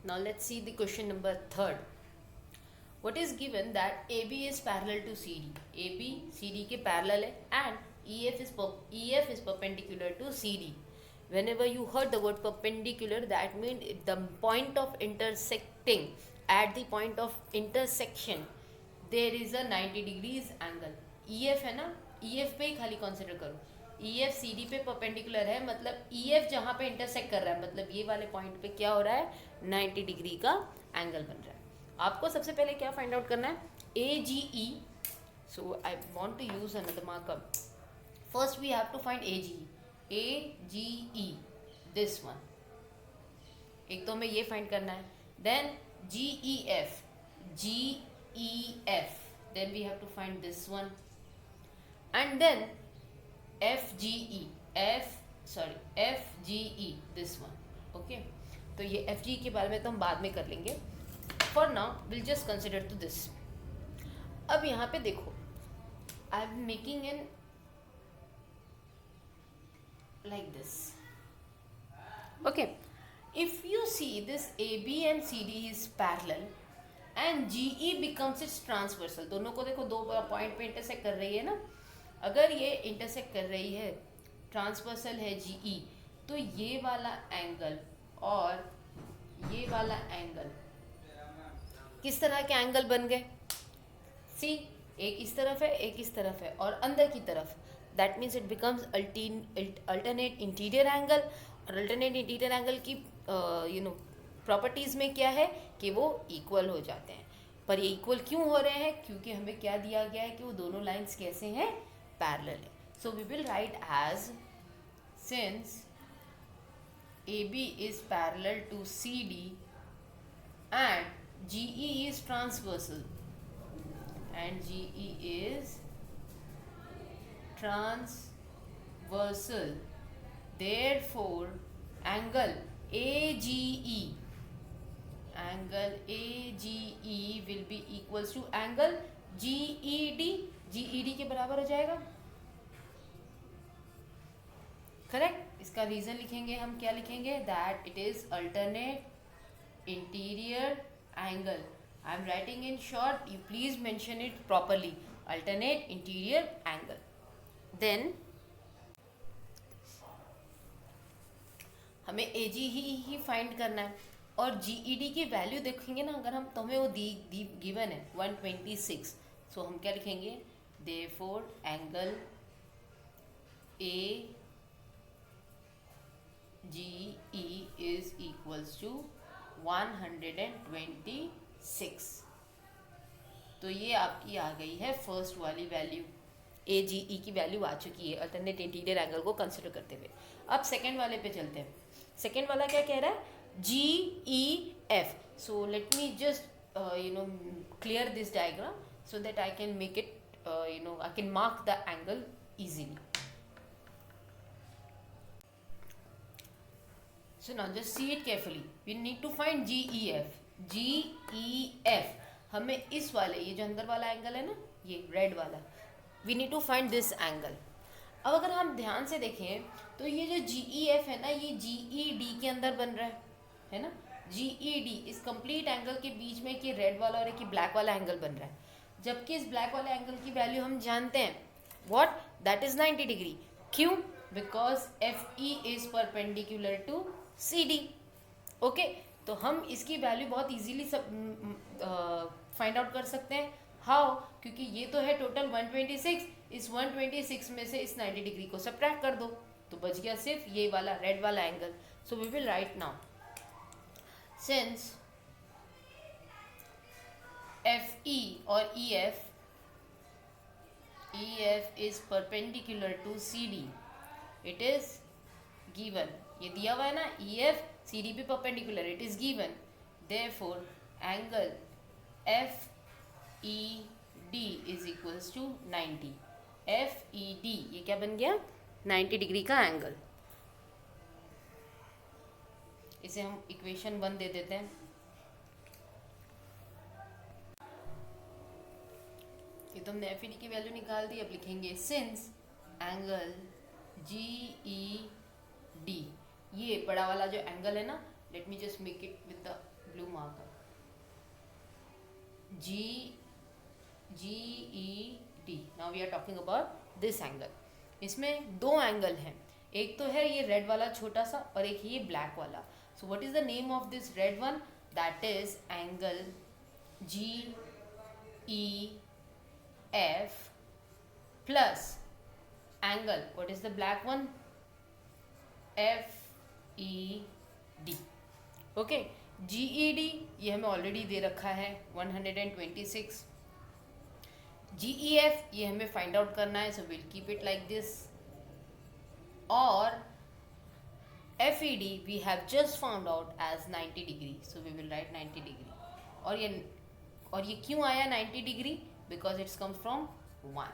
Now let's see the question number 3rd. What is given that AB is parallel to CD? AB CD के parallel है and EF is perpendicular to CD. Whenever you heard the word perpendicular, that means the point of intersecting, at the point of intersection there is a 90 degrees angle. EF है ना, EF पे ही खाली consider करो. EF CD पे perpendicular है, मतलब EF जहाँ पे intersect कर रहा है, मतलब ये वाले point पे क्या हो रहा है, 90 डिग्री का एंगल बन रहा है. आपको सबसे पहले क्या फाइंड आउट करना है, AGE. So I want to use another marker. First we have to find AGE, this one. एक तो हमें ये फाइंड करना है. Then GEF, then we have to find this one. And then FGE, this one. Okay, तो ये FGE के बारे में तो हम बाद में कर लेंगे. For now we'll just consider to this. अब यहाँ पे देखो, I am making an like this. Okay, if you see this AB and CD is parallel and GE becomes its transversal. दोनों को देखो, दो पॉइंट पे इंटरसेक्ट कर रही है ना. अगर ये इंटरसेक्ट कर रही है, ट्रांसवर्सल है GE, तो ये वाला एंगल और ये वाला एंगल किस तरह के एंगल बन गए. सी, एक इस तरफ है, एक इस तरफ है, और अंदर की तरफ. That means it becomes alternate interior angle. और अल्टरनेट इंटीरियर एंगल की प्रॉपर्टीज़ में क्या है कि वो इक्वल हो जाते हैं. पर ये इक्वल क्यों हो रहे हैं, क्योंकि हमें क्या दिया गया है कि वो दोनों लाइंस कैसे हैं, पैरेलल है. So we will write as, since AB is parallel to CD and GE is transversal, and GE is transversal, therefore angle AGE will be equals to angle GED के बराबर हो जाएगा. करेक्ट. इसका reason लिखेंगे हम, क्या लिखेंगे, that it is alternate interior angle. I am writing in short, you please mention it properly. Alternate interior angle. Then हमें AGE ही फाइंड करना है. और GED की वैल्यू देखेंगे ना अगर हम, तो हमें वो गिवन है 126. सो हम क्या लिखेंगे, therefore angle AGE is equals to 126. तो ये आपकी आ गई है फर्स्ट वाली वैल्यू. AGE की वैल्यू आ चुकी है अल्टरनेट इंटीरियर एंगल को कंसिडर करते हुए. अब सेकेंड वाले पे चलते हैं. सेकेंड वाला क्या कह रहा है, GEF. So let me just clear this diagram so that I can make it, I can mark the angle easily. So now just see it carefully. We need to find GEF. हमें इस वाले, ये जो अंदर वाला angle है ना, ये रेड वाला, we need to find this angle. अब अगर हम ध्यान से देखें तो ये जो GEF है ना, ये GED के अंदर बन रहा है ना. GED इस कंप्लीट एंगल के बीच में एक रेड वाला और एक ब्लैक वाला एंगल बन रहा है. जबकि इस ब्लैक वाले एंगल की वैल्यू हम जानते हैं, व्हाट, दैट इज 90 डिग्री. क्यों, because FE is perpendicular to CD. Okay, तो हम इसकी वैल्यू बहुत इजीली सब फाइंड आउट कर सकते हैं. हाउ, क्योंकि ये तो है टोटल 126. इस 126 में से इस 90 डिग्री को सब्ट्रैक्ट कर दो, तो बच गया सिर्फ ये वाला रेड वाला angle. So we will write now, since FE और EF is perpendicular to CD. It is given, ये दिया हुआ है ना, EF CD पे perpendicular, it is given. Therefore angle FED is equals to 90. FED ये क्या बन गया, 90 डिग्री का एंगल. इसे हम इक्वेशन 1 दे देते हैं. ये तो हमने FED की वैल्यू निकाल दी. अब लिखेंगे सिंस एंगल GED, ये बड़ा वाला जो एंगल है ना, let me just make it with the blue marker, GED. Now we are talking about this angle. इसमें दो एंगल हैं, एक तो है ये रेड वाला छोटा सा और एक ये ब्लैक वाला. So what is the name of this red one? That is angle GEF plus angle, what is the black one? FED. Okay, GED ये हमें ऑलरेडी दे रखा है 126. GEF ये हमें फाइंड आउट करना है, so will keep it like this. और FED we have just found out as 90 degree, so we will write 90 degree. और ये क्यों आया 90 degree? Because it's comes from 1.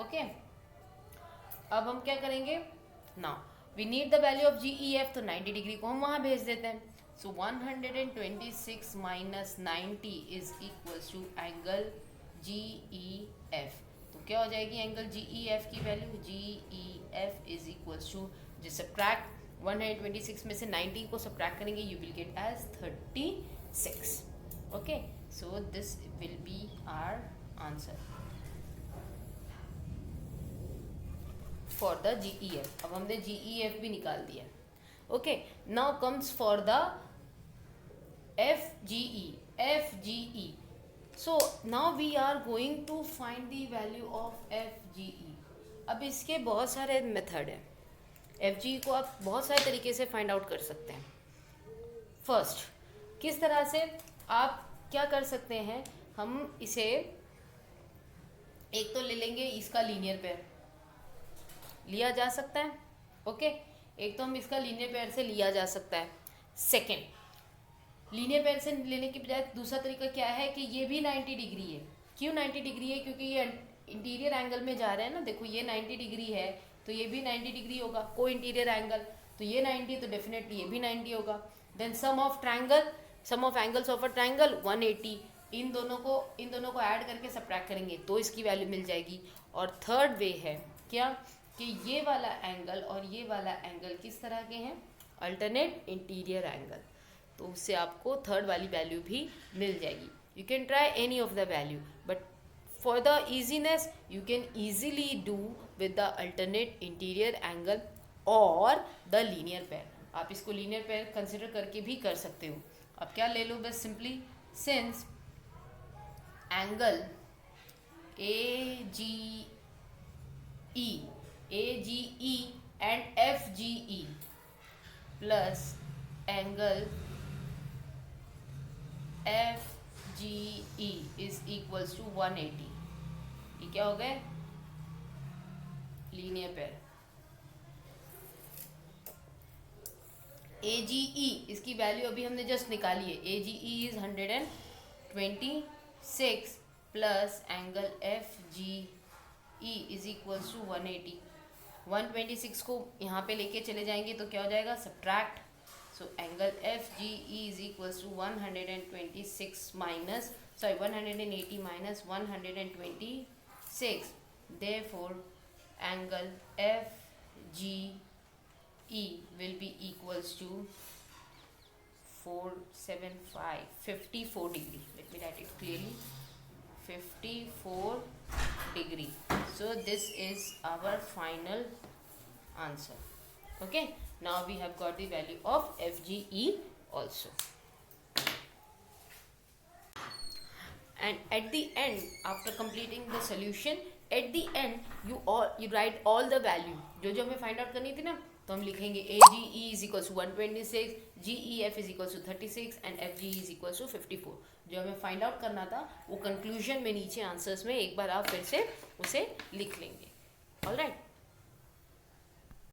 Okay, अब हम क्या करेंगे? Now we need the value of GEF, तो 90 डिग्री को हम वहाँ भेज देते हैं. So 126 minus 90 is equals to angle GEF. तो क्या हो जाएगी एंगल GEF की value? GEF is equals to, जो सब्ट्रैक्ट 126 में से 90 को सब्ट्रैक्ट करेंगे, you will get as 36. Okay, so this will be our answer for the GEF. अब हमने GEF भी निकाल दिया. Okay, now comes for the FGE. So now we are going to find the value of FGE. अब इसके बहुत सारे method हैं. FGE को आप बहुत सारे तरीके से फाइंड आउट कर सकते हैं. फर्स्ट, किस तरह से आप क्या कर सकते हैं? हम इसे एक तो ले लेंगे, इसका लीनियर पेयर लिया जा सकता है. ओके, एक तो हम इसका लीनियर पेयर से लिया जा सकता है. सेकेंड, लीनियर पेयर से लेने की बजाय दूसरा तरीका क्या है कि ये भी 90 डिग्री है. क्यों 90 डिग्री है? क्योंकि ये इंटीरियर एंगल में जा रहे हैं ना. देखो ये 90 डिग्री है तो ये भी 90 डिग्री होगा. को इंटीरियर एंगल, तो ये 90 तो डेफिनेटली ये भी 90 होगा. Then sum of angles of a triangle 180. इन दोनों को ऐड करके सब्ट्रैक्ट करेंगे तो इसकी वैल्यू मिल जाएगी. और थर्ड वे है क्या कि ये वाला एंगल और ये वाला एंगल किस तरह के हैं? Alternate interior angle. तो उससे आपको थर्ड वाली वैल्यू भी मिल जाएगी. You can try any of the value, but for the easiness you can easily do with the alternate interior angle और द लीनियर पेयर. आप इसको लीनियर पेयर कंसिडर करके भी कर सकते हो. अब क्या ले लो? बस simply since angle AGE and FGE plus angle FGE is equals to 180. ये क्या हो गए? Linear pair. AGE इसकी वैल्यू अभी हमने जस्ट निकाली है. AGE is 126 plus angle FGE is equals to 180. 126 को यहाँ पे लेके चले जाएंगे तो क्या हो जाएगा? Subtract. So angle FGE is equals to 126 minus 180 minus 126. Therefore angle FGE will be equals to 54 degree. Let me write it clearly. 54 degree. So this is our final answer. Okay, now we have got the value of FGE also. And at the end, after completing the solution, at the end you write all the value जो हमें find out करनी थी ना. तो हम लिखेंगे AGE is equals to 126, GEF is equals to 36 and FGE is equals to 54. जो हमें फाइंड आउट करना था वो कंक्लूजन में नीचे आंसर्स में एक बार आप फिर से उसे लिख लेंगे. ऑलराइट.